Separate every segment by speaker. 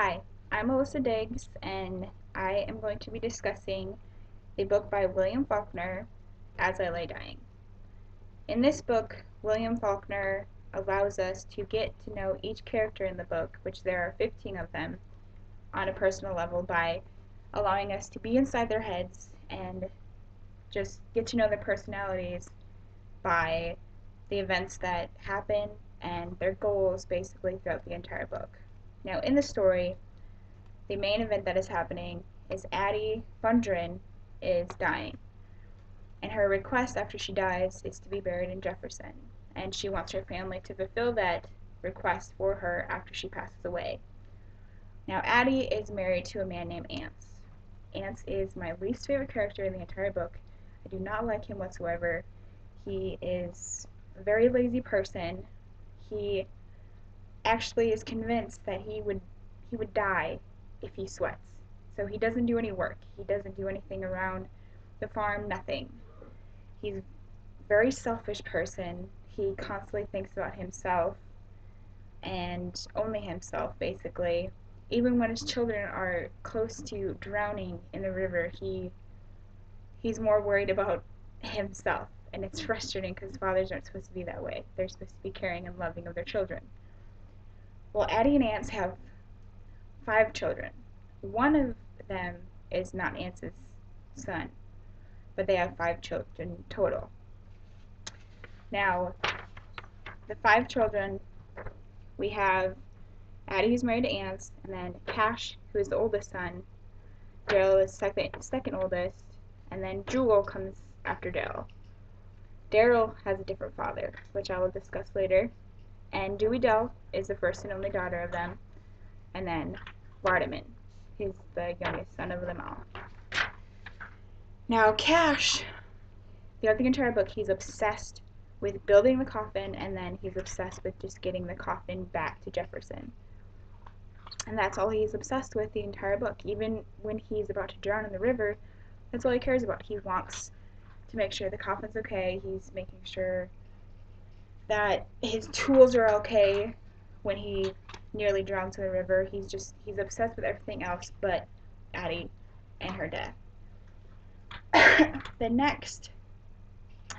Speaker 1: Hi, I'm Alyssa Diggs, and I am going to be discussing a book by William Faulkner, As I Lay Dying. In this book, William Faulkner allows us to get to know each character in the book, which there are 15 of them, on a personal level by allowing us to be inside their heads and just get to know their personalities by the events that happen and their goals basically throughout the entire book. Now, in the story, the main event that is happening is Addie Fundren is dying, and her request after she dies is to be buried in Jefferson, and she wants her family to fulfill that request for her after she passes away. Now, Addie is married to a man named Ance. Ance is my least favorite character in the entire book. I do not like him whatsoever. He is a very lazy person. He actually is convinced that he would die if he sweats. So he doesn't do any work. He doesn't do anything around the farm, nothing. He's a very selfish person. He constantly thinks about himself and only himself, basically. Even when his children are close to drowning in the river, he's more worried about himself. And it's frustrating because fathers aren't supposed to be that way. They're supposed to be caring and loving of their children. Well, Addie and Ance have 5 children. One of them is not Ance's son, but they have 5 children total. Now, the 5 children, we have Addie, who's married to Ance, and then Cash, who is the oldest son. Daryl is second oldest, and then Jewel comes after Daryl. Daryl has a different father, which I will discuss later, and Dewey Dell is the first and only daughter of them, and then Vardaman, he's the youngest son of them all. Now, Cash, throughout the entire book, he's obsessed with building the coffin, and then he's obsessed with just getting the coffin back to Jefferson. And that's all he's obsessed with the entire book. Even when he's about to drown in the river, that's all he cares about. He wants to make sure the coffin's okay. He's making sure that his tools are okay when he nearly drowns in the river. He's obsessed with everything else but Addie and her death. The next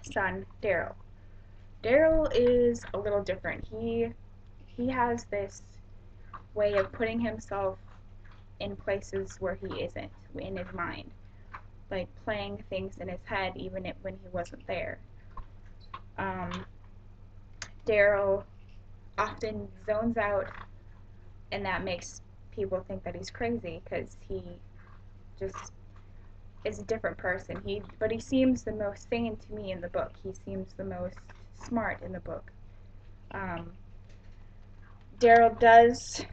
Speaker 1: son, Daryl. Daryl is a little different. He has this way of putting himself in places where he isn't in his mind, like playing things in his head even when he wasn't there. Daryl often zones out, and that makes people think that he's crazy because he just is a different person. But he seems the most sane to me in the book. He seems the most smart in the book. Daryl does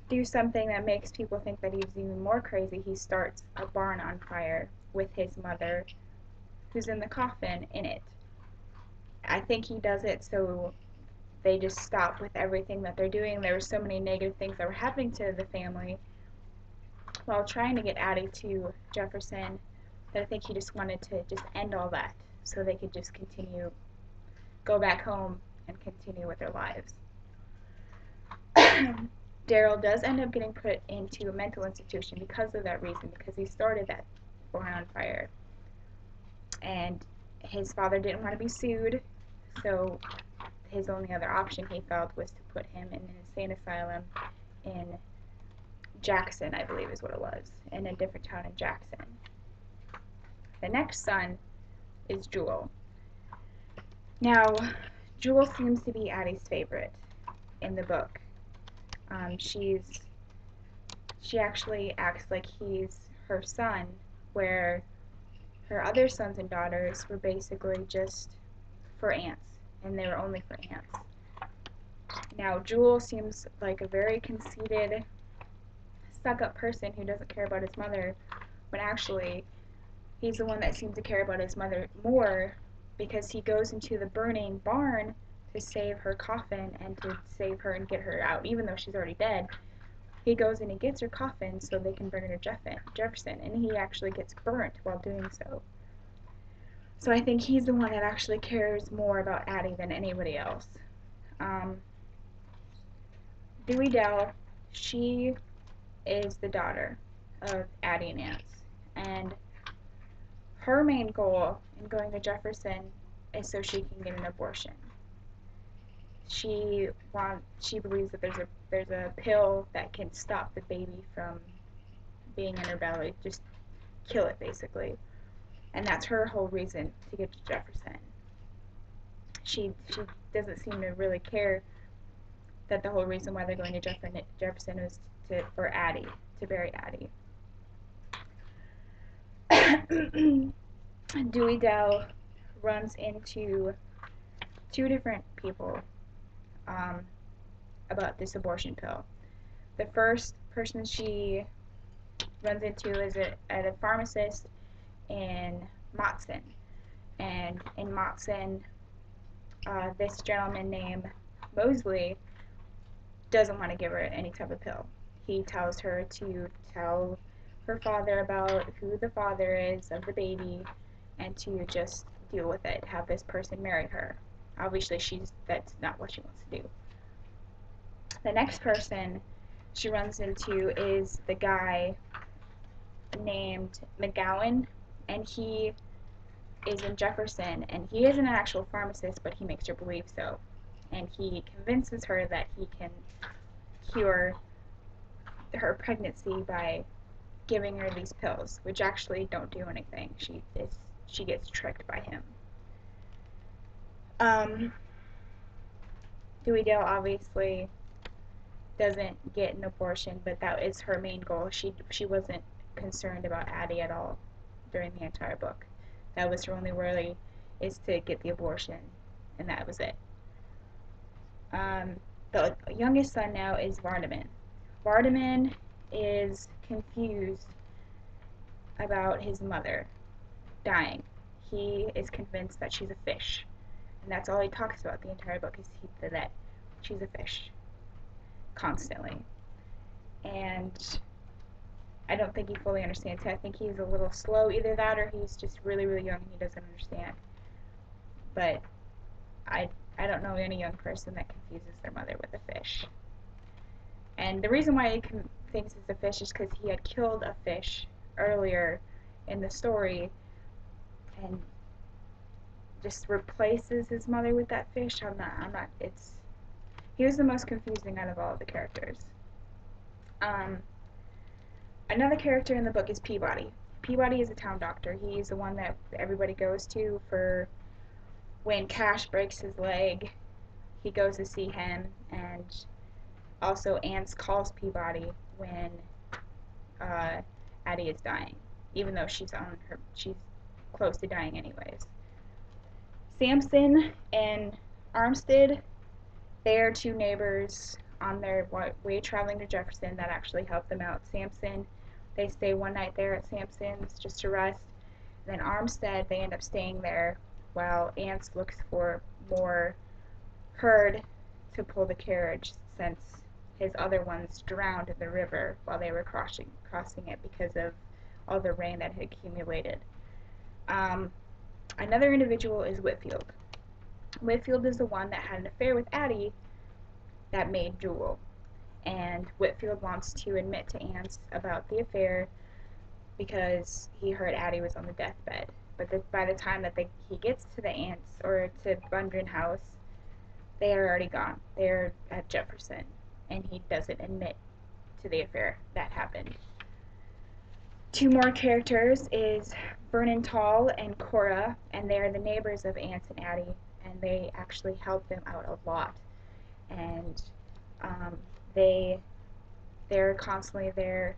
Speaker 1: do something that makes people think that he's even more crazy. He starts a barn on fire with his mother, who's in the coffin, in it. I think he does it so they just stop with everything that they're doing. There were so many negative things that were happening to the family while trying to get Addie to Jefferson that I think he just wanted to just end all that so they could just go back home and continue with their lives. Daryl does end up getting put into a mental institution because of that reason, because he started that barn on fire. And his father didn't want to be sued, so his only other option, he felt, was to put him in an insane asylum in Jackson, I believe is what it was, in a different town in Jackson. The next son is Jewel. Now, Jewel seems to be Addie's favorite in the book. She actually acts like he's her son, where her other sons and daughters were basically just for Ance, and they were only for Ance. Now, Jewel seems like a very conceited, stuck-up person who doesn't care about his mother, when actually he's the one that seems to care about his mother more, because he goes into the burning barn to save her coffin and to save her and get her out, even though she's already dead. He goes and he gets her coffin so they can bring her to Jefferson, and he actually gets burnt while doing so. So I think he's the one that actually cares more about Addie than anybody else. Dewey Dell, she is the daughter of Addie and Anse, and her main goal in going to Jefferson is so she can get an abortion. She believes that there's a pill that can stop the baby from being in her belly, just kill it basically, and that's her whole reason to get to Jefferson. She doesn't seem to really care that the whole reason why they're going to Jefferson was for Addie, to bury Addie. Dewey Dell runs into two different people um, about this abortion pill. The first person she runs into is at a pharmacist in Matson. And in Matson, this gentleman named Mosley doesn't want to give her any type of pill. He tells her to tell her father about who the father is of the baby and to just deal with it, have this person marry her. Obviously, that's not what she wants to do. The next person she runs into is the guy named McGowan, and he is in Jefferson, and he isn't an actual pharmacist, but he makes her believe so. And he convinces her that he can cure her pregnancy by giving her these pills, which actually don't do anything. She gets tricked by him. Dewey Dale obviously doesn't get an abortion, but that is her main goal. She wasn't concerned about Addie at all during the entire book. That was her only worry, is to get the abortion, and that was it. The youngest son now is Vardaman. Vardaman is confused about his mother dying. He is convinced that she's a fish, and that's all he talks about the entire book, is that she's a fish constantly. And I don't think he fully understands it. I think he's a little slow, either that or he's just really, really young and he doesn't understand. But I don't know any young person that confuses their mother with a fish. And the reason why he thinks it's a fish is because he had killed a fish earlier in the story and just replaces his mother with that fish. He was the most confusing out of all of the characters. Another character in the book is Peabody. Peabody is a town doctor. He's the one that everybody goes to for when Cash breaks his leg. He goes to see him, and also Anse calls Peabody when Addie is dying, even though she's close to dying anyways. Sampson and Armstead, they are two neighbors on their way traveling to Jefferson that actually help them out. Sampson, they stay one night there at Sampson's just to rest. And then Armstead, they end up staying there while Anse looks for more herd to pull the carriage, since his other ones drowned in the river while they were crossing it because of all the rain that had accumulated. Another individual is Whitfield. Whitfield is the one that had an affair with Addie that made Jewel. And Whitfield wants to admit to Anse about the affair because he heard Addie was on the deathbed. But by the time that he gets to the Anse, or to Bundren House, they are already gone. They're at Jefferson, and he doesn't admit to the affair that happened. Two more characters is Vernon Tall and Cora, and they're the neighbors of Anse and Addie, and they actually help them out a lot. And they're constantly there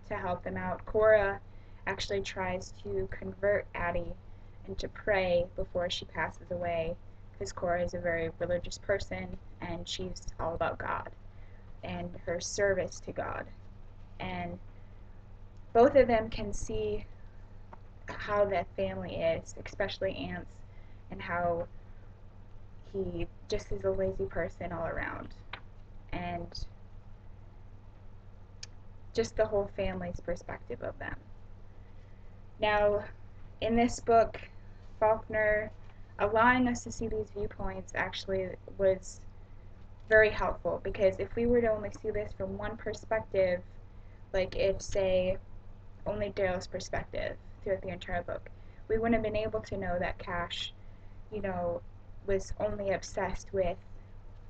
Speaker 1: to help them out. Cora actually tries to convert Addie and to pray before she passes away, because Cora is a very religious person and she's all about God and her service to God. And both of them can see how that family is, especially Anse, and how he just is a lazy person all around. And just the whole family's perspective of them. Now, in this book, Faulkner allowing us to see these viewpoints actually was very helpful, because if we were to only see this from one perspective, Like if, say, only Daryl's perspective throughout the entire book, we wouldn't have been able to know that Cash, you know, was only obsessed with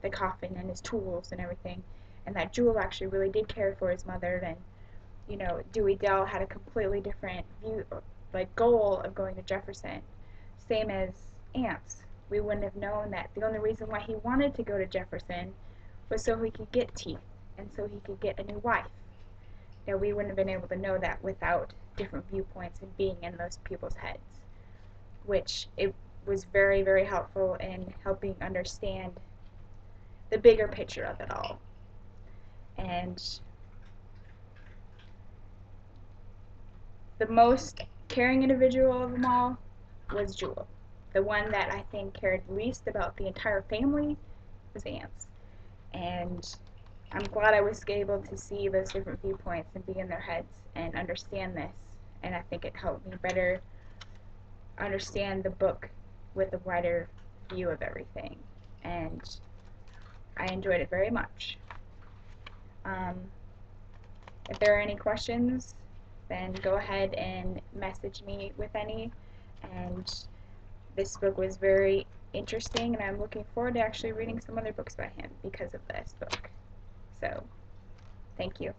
Speaker 1: the coffin and his tools and everything, and that Jewel actually really did care for his mother, and Dewey Dell had a completely different view, like goal of going to Jefferson. Same as Ants. We wouldn't have known that the only reason why he wanted to go to Jefferson was so he could get teeth and so he could get a new wife. We wouldn't have been able to know that without different viewpoints and being in those people's heads, which it was very, very helpful in helping understand the bigger picture of it all. And the most caring individual of them all was Jewel. The one that I think cared least about the entire family was Ants. And I'm glad I was able to see those different viewpoints and be in their heads and understand this. And I think it helped me better understand the book with a wider view of everything. And I enjoyed it very much. If there are any questions, then go ahead and message me with any. And this book was very interesting, and I'm looking forward to actually reading some other books by him because of this book. So, thank you.